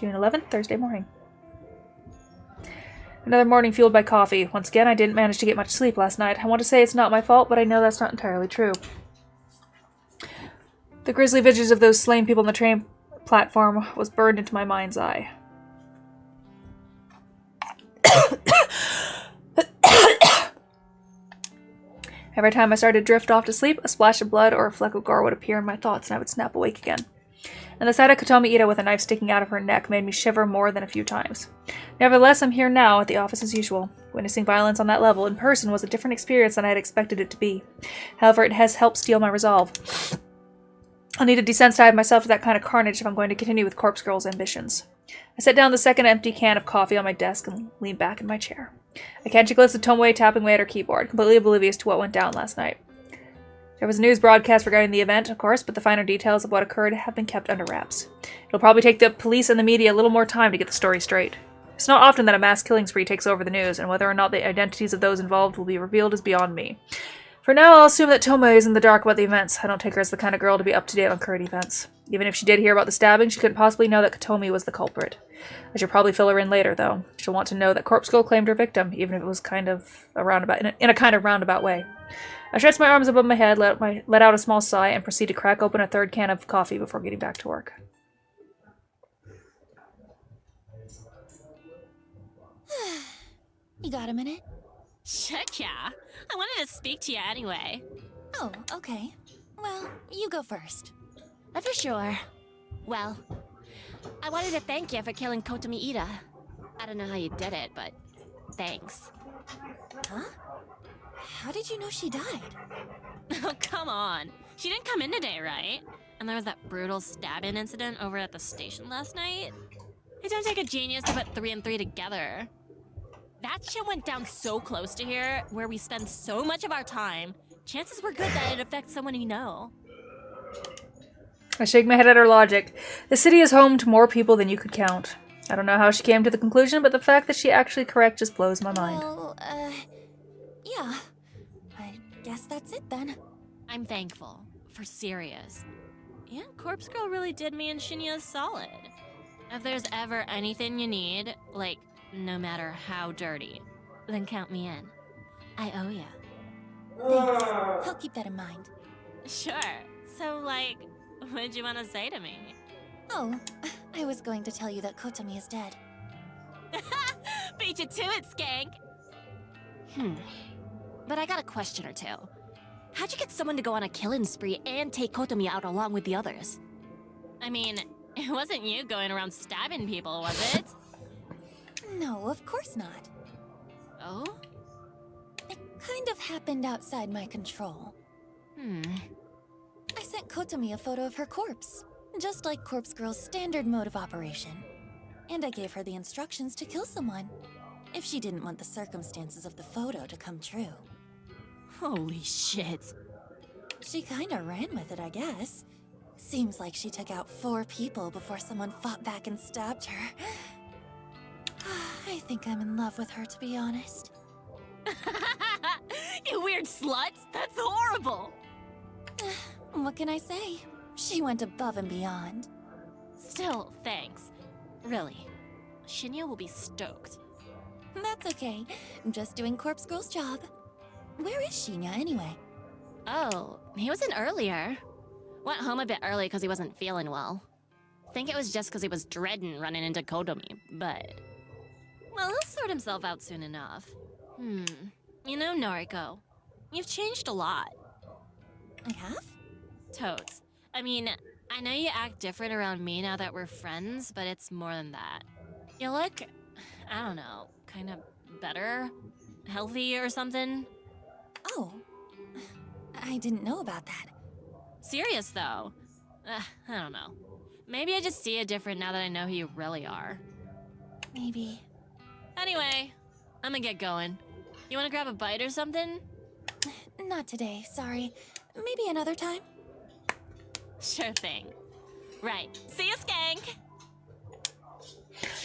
June 11th, Thursday morning. Another morning fueled by coffee. Once again, I didn't manage to get much sleep last night. I want to say it's not my fault, but I know that's not entirely true. The grisly visions of those slain people on the train platform was burned into my mind's eye. Every time I started to drift off to sleep, a splash of blood or a fleck of gore would appear in my thoughts and I would snap awake again. And the sight of Kotomi Ida with a knife sticking out of her neck made me shiver more than a few times. Nevertheless, I'm here now at the office as usual. Witnessing violence on that level in person was a different experience than I had expected it to be. However, it has helped steel my resolve. I'll need to desensitize myself to that kind of carnage if I'm going to continue with Corpse Girl's ambitions. I set down the second empty can of coffee on my desk and leaned back in my chair. I catch a glimpse of Tomoe tapping away at her keyboard, completely oblivious to what went down last night. There was a news broadcast regarding the event, of course, but the finer details of what occurred have been kept under wraps. It'll probably take the police and the media a little more time to get the story straight. It's not often that a mass killing spree takes over the news, and whether or not the identities of those involved will be revealed is beyond me. For now, I'll assume that Tomoe is in the dark about the events. I don't take her as the kind of girl to be up to date on current events. Even if she did hear about the stabbing, she couldn't possibly know that Kotomi was the culprit. I should probably fill her in later, though. She'll want to know that Corpse Girl claimed her victim, even if it was kind of a roundabout, in a kind of roundabout way. I stretched my arms above my head, let out a small sigh, and proceeded to crack open a third can of coffee before getting back to work. You got a minute? Shit, yeah. I wanted to speak to you anyway. Oh, okay. Well, you go first. For sure. Well, I wanted to thank you for killing Kotomi Ida. I don't know how you did it, but thanks. Huh? How did you know she died? Oh, come on. She didn't come in today, right? And there was that brutal stabbing incident over at the station last night. It don't take a genius to put 3 and 3 together. That shit went down so close to here, where we spend so much of our time. Chances were good that it affects someone you know. I shake my head at her logic. The city is home to more people than you could count. I don't know how she came to the conclusion, but the fact that she actually correct just blows my mind. Well, yeah. I guess that's it then. I'm thankful. For serious. And Corpse Girl really did me and Shinya solid. If there's ever anything you need, like, no matter how dirty, then count me in. I owe ya. Thanks. I'll keep that in mind. Sure. So, like, what'd you want to say to me? Oh, I was going to tell you that Kotomi is dead. Beat you to it, skank! But I got a question or two. How'd you get someone to go on a killing spree and take Kotomi out along with the others? I mean, it wasn't you going around stabbing people, was it? No, of course not. Oh? It kind of happened outside my control. I sent Kotomi a photo of her corpse, just like Corpse Girl's standard mode of operation. And I gave her the instructions to kill someone, if she didn't want the circumstances of the photo to come true. Holy shit. She kinda ran with it, I guess. Seems like she took out 4 people before someone fought back and stabbed her. I think I'm in love with her, to be honest. You weird slut! That's horrible! What can I say? She went above and beyond. Still, thanks. Really. Shinya will be stoked. That's okay. Just doing Corpse Girl's job. Where is Shinya, anyway? Oh, he was in earlier. Went home a bit early because he wasn't feeling well. Think it was just because he was dreading running into Kotomi, but... Well, he'll sort himself out soon enough. You know, Noriko, you've changed a lot. I have? Totes. I mean, I know you act different around me now that we're friends, but it's more than that. You look, I don't know, kind of better? Healthy or something? Oh. I didn't know about that. Serious, though. I don't know. Maybe I just see it different now that I know who you really are. Maybe. Anyway, I'm gonna get going. You wanna grab a bite or something? Not today, sorry. Maybe another time? Sure thing. Right. See you, skank!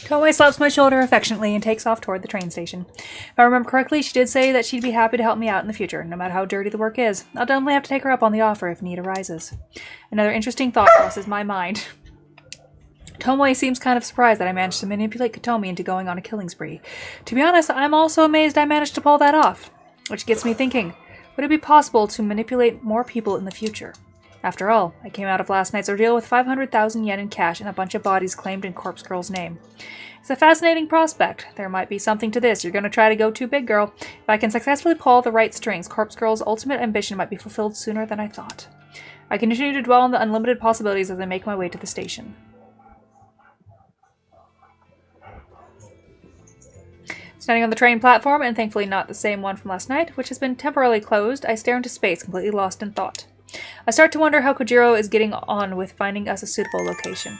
Tomoe slaps my shoulder affectionately and takes off toward the train station. If I remember correctly, she did say that she'd be happy to help me out in the future, no matter how dirty the work is. I'll definitely have to take her up on the offer if need arises. Another interesting thought crosses my mind. Tomoe seems kind of surprised that I managed to manipulate Katomi into going on a killing spree. To be honest, I'm also amazed I managed to pull that off. Which gets me thinking, would it be possible to manipulate more people in the future? After all, I came out of last night's ordeal with 500,000 yen in cash and a bunch of bodies claimed in Corpse Girl's name. It's a fascinating prospect. There might be something to this. You're going to try to go too big, girl. If I can successfully pull the right strings, Corpse Girl's ultimate ambition might be fulfilled sooner than I thought. I continue to dwell on the unlimited possibilities as I make my way to the station. Standing on the train platform, and thankfully not the same one from last night, which has been temporarily closed, I stare into space, completely lost in thought. I start to wonder how Kojiro is getting on with finding us a suitable location.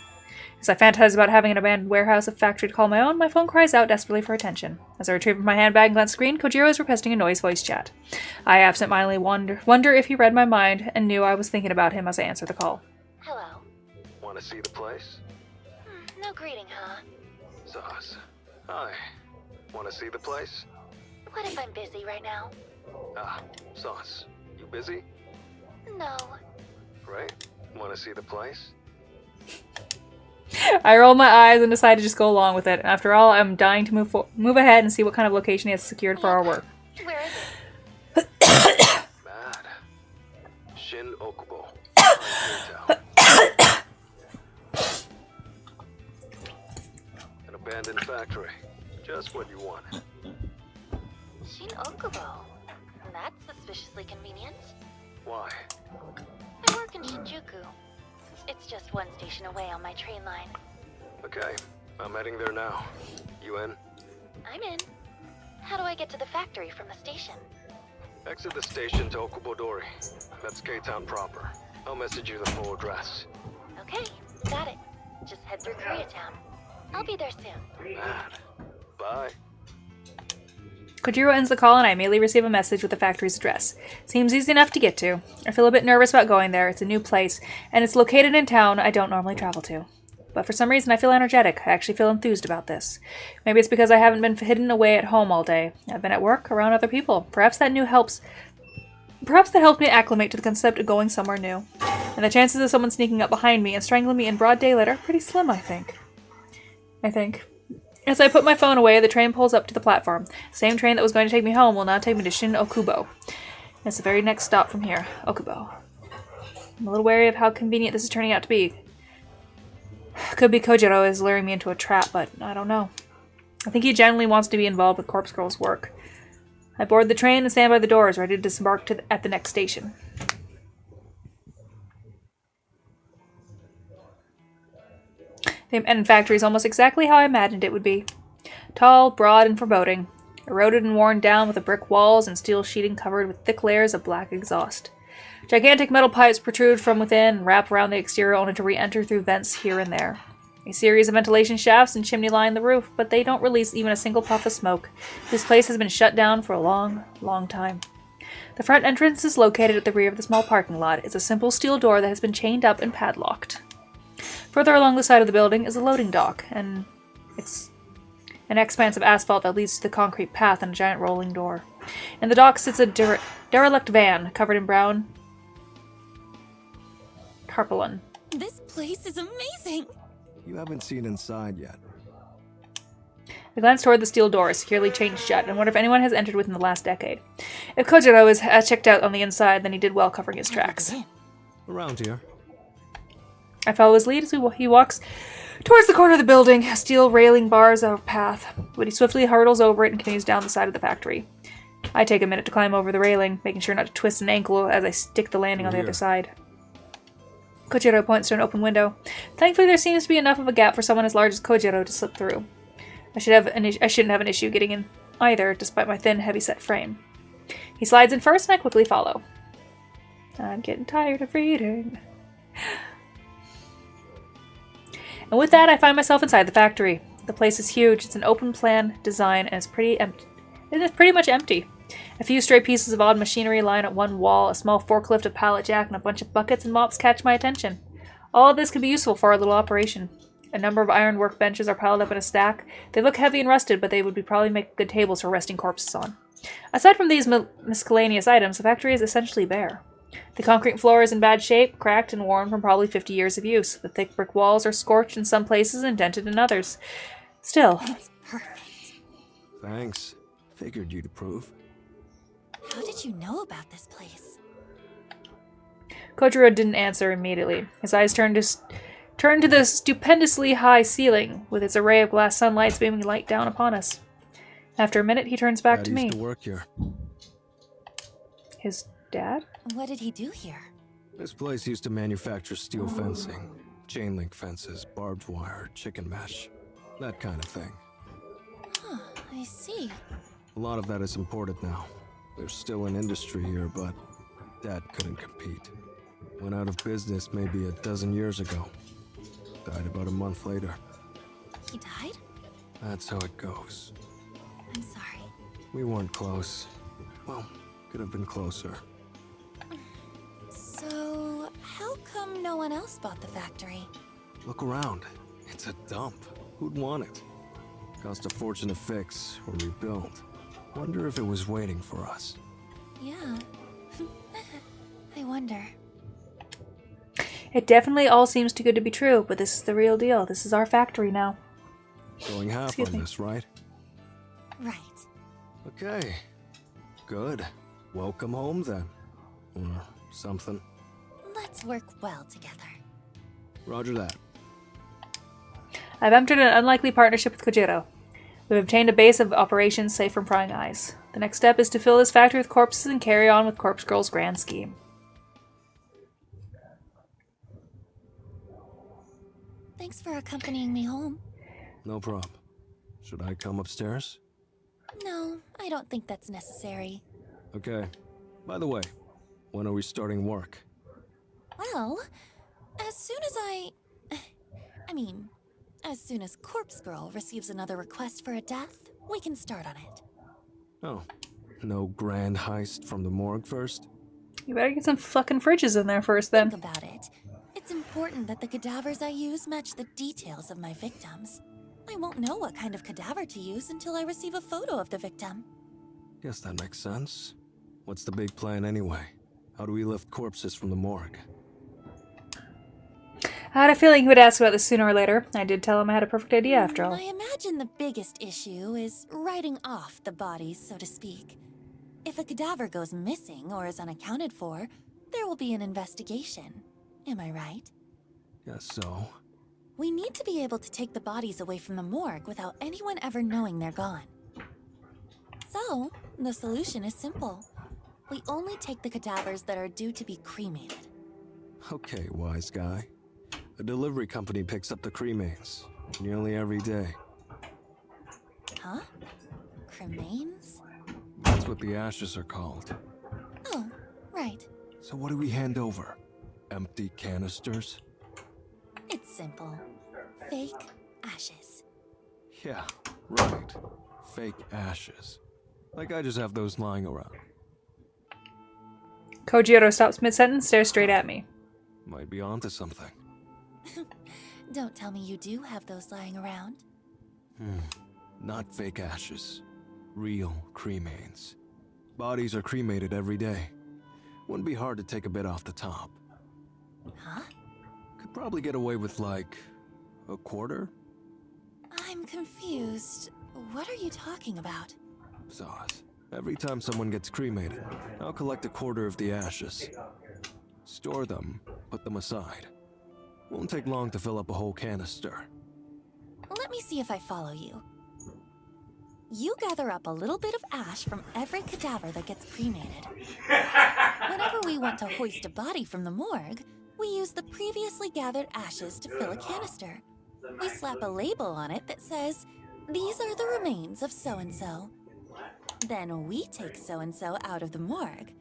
As I fantasize about having an abandoned warehouse or factory to call my own, my phone cries out desperately for attention. As I retrieve my handbag and glance screen, Kojiro is requesting a voice chat. I absentmindedly wonder if he read my mind and knew I was thinking about him as I answer the call. Hello. Want to see the place? No greeting, huh? Sauce. Hi. Want to see the place? What if I'm busy right now? Ah, Sauce. You busy? No. Right? Want to see the place? I roll my eyes and decide to just go along with it. After all, I'm dying to move ahead and see what kind of location he has secured for our work. Where is it? Mad. Shin Okubo. An abandoned factory. Just what you want. Shin Okubo. That's suspiciously convenient. Why? I work in Shinjuku. It's just one station away on my train line. Okay. I'm heading there now. You in? I'm in. How do I get to the factory from the station? Exit the station to Okubodori. That's K-Town proper. I'll message you the full address. Okay, got it. Just head through Koreatown. I'll be there soon. Mad. Bye. Kojiro ends the call and I immediately receive a message with the factory's address. Seems easy enough to get to. I feel a bit nervous about going there. It's a new place, and it's located in town I don't normally travel to. But for some reason I feel energetic. I actually feel enthused about this. Maybe it's because I haven't been hidden away at home all day. I've been at work, around other people. Perhaps that helped me acclimate to the concept of going somewhere new. And the chances of someone sneaking up behind me and strangling me in broad daylight are pretty slim, I think. As I put my phone away, the train pulls up to the platform. The same train that was going to take me home will now take me to Shin Okubo. It's the very next stop from here, Okubo. I'm a little wary of how convenient this is turning out to be. Could be Kojiro is luring me into a trap, but I don't know. I think he genuinely wants to be involved with Corpse Girl's work. I board the train and stand by the doors, ready to disembark at the next station. The abandoned factory is almost exactly how I imagined it would be. Tall, broad, and foreboding. Eroded and worn down with brick walls and steel sheeting covered with thick layers of black exhaust. Gigantic metal pipes protrude from within and wrap around the exterior only to re-enter through vents here and there. A series of ventilation shafts and chimney line the roof, but they don't release even a single puff of smoke. This place has been shut down for a long, long time. The front entrance is located at the rear of the small parking lot. It's a simple steel door that has been chained up and padlocked. Further along the side of the building is a loading dock, and it's an expanse of asphalt that leads to the concrete path and a giant rolling door. In the dock sits a derelict van covered in brown tarpaulin. This place is amazing! You haven't seen inside yet. I glance toward the steel door, securely chained shut, and wonder if anyone has entered within the last decade. If Kojiro is checked out on the inside, then he did well covering his tracks. Around here. I follow his lead as he walks towards the corner of the building. A steel railing bars our path, but he swiftly hurdles over it and continues down the side of the factory. I take a minute to climb over the railing, making sure not to twist an ankle as I stick the landing on the other side. Kojiro points to an open window. Thankfully, there seems to be enough of a gap for someone as large as Kojiro to slip through. I shouldn't have an issue getting in either, despite my thin, heavy-set frame. He slides in first, and I quickly follow. I'm getting tired of reading. And with that, I find myself inside the factory. The place is huge. It's an open-plan design, and it's pretty empty. It is pretty much empty. A few stray pieces of odd machinery line at one wall, a small forklift, a pallet jack, and a bunch of buckets and mops catch my attention. All of this could be useful for our little operation. A number of iron workbenches are piled up in a stack. They look heavy and rusted, but they would probably make good tables for resting corpses on. Aside from these miscellaneous items, the factory is essentially bare. The concrete floor is in bad shape, cracked and worn from probably 50 years of use. The thick brick walls are scorched in some places and dented in others. Still, It's perfect. Thanks. Figured you'd approve. How did you know about this place? Kojiro didn't answer immediately. His eyes turned to the stupendously high ceiling, with its array of glass sunlights beaming light down upon us. After a minute, he turns back Dad to used me. to work here. His dad? What did he do here? This place used to manufacture steel fencing, chain link fences, barbed wire, chicken mesh, that kind of thing. Huh, I see. A lot of that is imported now. There's still an industry here, but Dad couldn't compete. Went out of business maybe a dozen years ago. Died about a month later. He died? That's how it goes. I'm sorry. We weren't close. Well, could have been closer. So, how come no one else bought the factory? Look around. It's a dump. Who'd want it? Cost a fortune to fix or rebuild. Wonder if it was waiting for us. Yeah. I wonder. It definitely all seems too good to be true, but this is the real deal. This is our factory now. Going half Excuse on me. this, right? Right. Okay. Good. Welcome home then. Or something. Let's work well together. Roger that. I've entered an unlikely partnership with Kojiro. We've obtained a base of operations safe from prying eyes. The next step is to fill this factory with corpses and carry on with Corpse Girl's grand scheme. Thanks for accompanying me home. No problem. Should I come upstairs? No, I don't think that's necessary. Okay. By the way, when are we starting work? Well, as soon as as soon as Corpse Girl receives another request for a death, we can start on it. Oh, no grand heist from the morgue first? You better get some fucking fridges in there first, then. Think about it. It's important that the cadavers I use match the details of my victims. I won't know what kind of cadaver to use until I receive a photo of the victim. Guess that makes sense. What's the big plan anyway? How do we lift corpses from the morgue? I had a feeling he would ask about this sooner or later. I did tell him I had a perfect idea after all. I imagine the biggest issue is writing off the bodies, so to speak. If a cadaver goes missing or is unaccounted for, there will be an investigation. Am I right? Guess so. We need to be able to take the bodies away from the morgue without anyone ever knowing they're gone. So, the solution is simple. We only take the cadavers that are due to be cremated. Okay, wise guy. A delivery company picks up the cremains nearly every day. Huh? Cremains? That's what the ashes are called. Oh, right. So what do we hand over? Empty canisters? It's simple. Fake ashes. Yeah, right. Fake ashes. Like I just have those lying around. Kojiro stops mid-sentence, stares straight at me. Might be onto something. Don't tell me you do have those lying around. Not fake ashes. Real cremains. Bodies are cremated every day. Wouldn't be hard to take a bit off the top. Huh? Could probably get away with like a quarter? I'm confused. What are you talking about? Zaz. Every time someone gets cremated, I'll collect a quarter of the ashes. Store them, put them aside. Won't take long to fill up a whole canister. Let me see if I follow you. You gather up a little bit of ash from every cadaver that gets cremated. Whenever we want to hoist a body from the morgue, we use the previously gathered ashes to fill a canister. We slap a label on it that says, "These are the remains of so-and-so." Then we take so-and-so out of the morgue.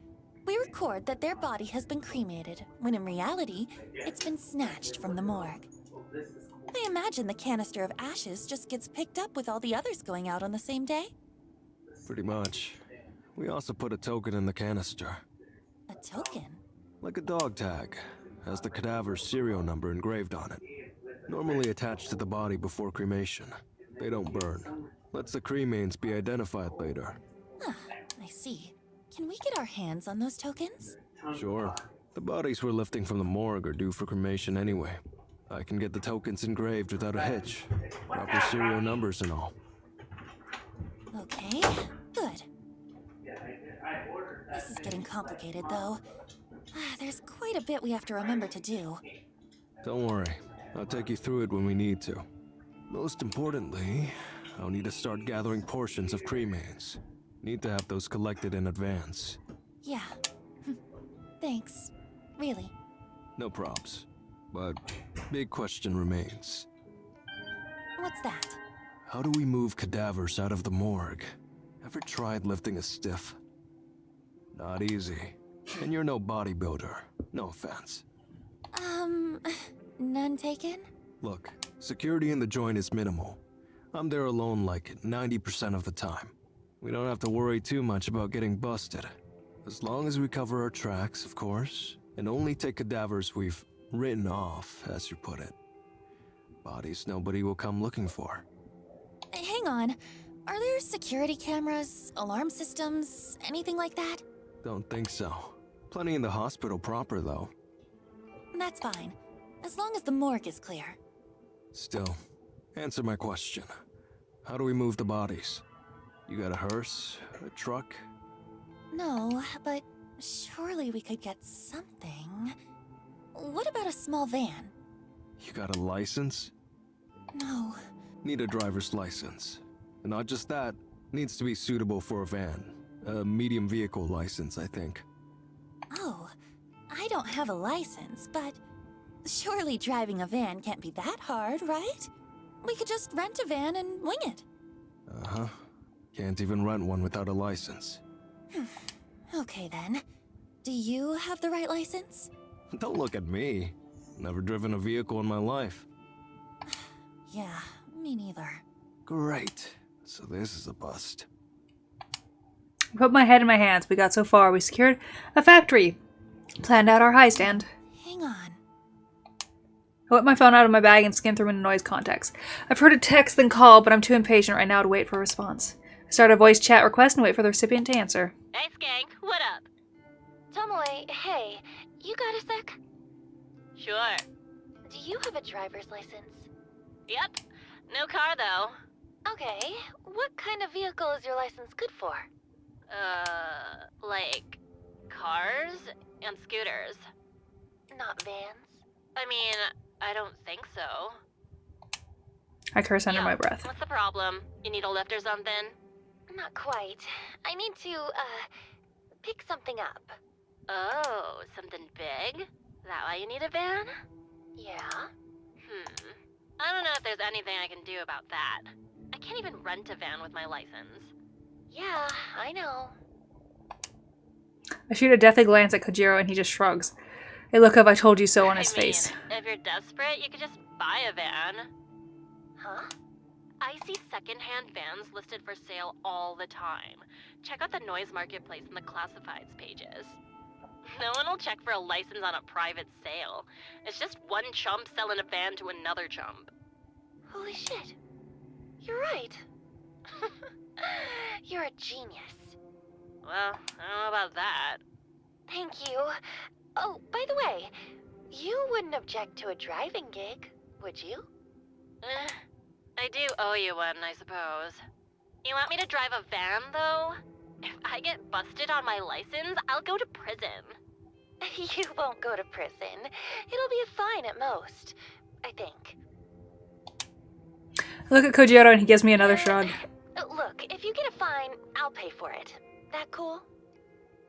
We record that their body has been cremated, when in reality, it's been snatched from the morgue. I imagine the canister of ashes just gets picked up with all the others going out on the same day. Pretty much. We also put a token in the canister. A token? Like a dog tag. Has the cadaver's serial number engraved on it. Normally attached to the body before cremation. They don't burn. Lets the cremains be identified later. Ah, I see. Can we get our hands on those tokens? Sure. The bodies we're lifting from the morgue are due for cremation anyway. I can get the tokens engraved without a hitch. Proper serial numbers and all. Okay, good. This is getting complicated, though. There's quite a bit we have to remember to do. Don't worry. I'll take you through it when we need to. Most importantly, I'll need to start gathering portions of cremains. Need to have those collected in advance. Yeah. Thanks. Really. No probs. But big question remains. What's that? How do we move cadavers out of the morgue? Ever tried lifting a stiff? Not easy. And you're no bodybuilder. No offense. None taken? Look, security in the joint is minimal. I'm there alone like 90% of the time. We don't have to worry too much about getting busted. As long as we cover our tracks, of course, and only take cadavers we've written off, as you put it. Bodies nobody will come looking for. Hang on. Are there security cameras, alarm systems, anything like that? Don't think so. Plenty in the hospital proper, though. That's fine. As long as the morgue is clear. Still, answer my question. How do we move the bodies? You got a hearse? A truck? No, but surely we could get something. What about a small van? You got a license? No. Need a driver's license. And not just that, needs to be suitable for a van. A medium vehicle license, I think. Oh, I don't have a license, but surely driving a van can't be that hard, right? We could just rent a van and wing it. Uh-huh. Can't even rent one without a license. Okay then. Do you have the right license? Don't look at me. Never driven a vehicle in my life. Yeah, me neither. Great. So this is a bust. I put my head in my hands. We got so far. We secured a factory. Planned out our high stand. Hang on. I whip my phone out of my bag and skim through into noise contacts. I've heard a text then call, but I'm too impatient right now to wait for a response. I start a voice chat request and wait for the recipient to answer. Hey, Skank, what up? Tomoe, hey, you got a sec? Sure. Do you have a driver's license? Yep. No car, though. Okay, what kind of vehicle is your license good for? Like cars and scooters. Not vans? I mean, I don't think so. I curse under Yeah, my breath. What's the problem? You need a lift or something? Not quite. I need to, pick something up. Oh, something big? That why you need a van? Yeah? I don't know if there's anything I can do about that. I can't even rent a van with my license. Yeah, I know. I shoot a deathly glance at Kojiro and he just shrugs. A look of I told you so on his I mean, face. if you're desperate, you could just buy a van. Huh? I see secondhand vans listed for sale all the time. Check out the noise marketplace and the classifieds pages. No one will check for a license on a private sale. It's just one chump selling a van to another chump. Holy shit. You're right. You're a genius. Well, I don't know about that. Thank you. Oh, by the way, you wouldn't object to a driving gig, would you? I do owe you one, I suppose. You want me to drive a van, though? If I get busted on my license, I'll go to prison. You won't go to prison. It'll be a fine at most, I think. I look at Kojiro and he gives me another shrug. Look, if you get a fine, I'll pay for it. That cool?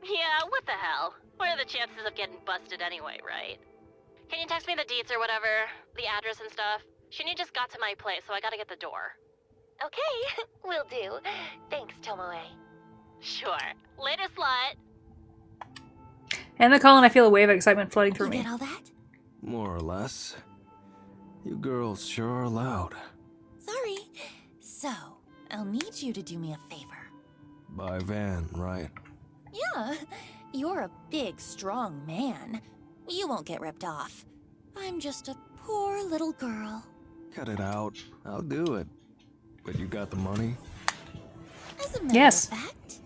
Yeah, what the hell? What are the chances of getting busted anyway, right? Can you text me the deets or whatever? The address and stuff? Shinny just got to my place, so I gotta get the door. Okay, will do. Thanks, Tomoe. Sure. Later, slut! And the call and I feel a wave of excitement flooding through You me. get all that? More or less. You girls sure are loud. Sorry. So, I'll need you to do me a favor. Buy van, right? Yeah, you're a big, strong man. You won't get ripped off. I'm just a poor little girl. Cut it out. I'll do it. But you got the money? As a matter Yes. of fact,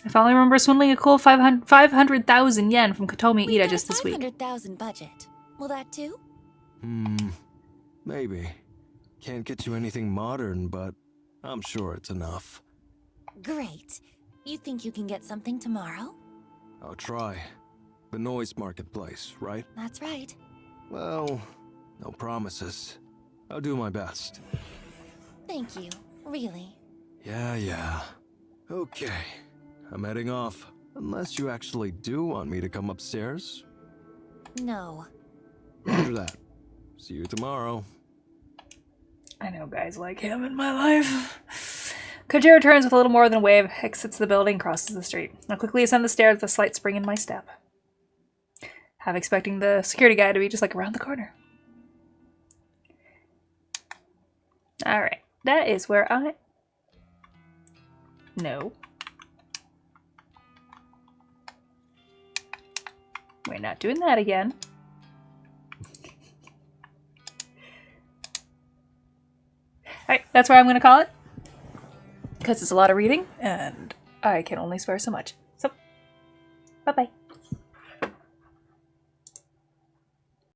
I finally remember swindling a cool 500,000 yen from Kotomi We've Ida got just a this week. 500,000 budget. Will that do? Maybe. Can't get you anything modern, but I'm sure it's enough. Great. You think you can get something tomorrow? I'll try. The noise marketplace, right? That's right. Well, no promises. I'll do my best. Thank you. Really. Yeah. Okay. I'm heading off. Unless you actually do want me to come upstairs. No. Roger that. See you tomorrow. I know guys like him in my life. Kojiro turns with a little more than a wave, exits the building, crosses the street. I quickly ascend the stairs with a slight spring in my step. Half expecting the security guy to be just like around the corner. Alright, that is where I... No. We're not doing that again. Alright, that's where I'm going to call it. Because it's a lot of reading, and I can only swear so much. So, bye-bye.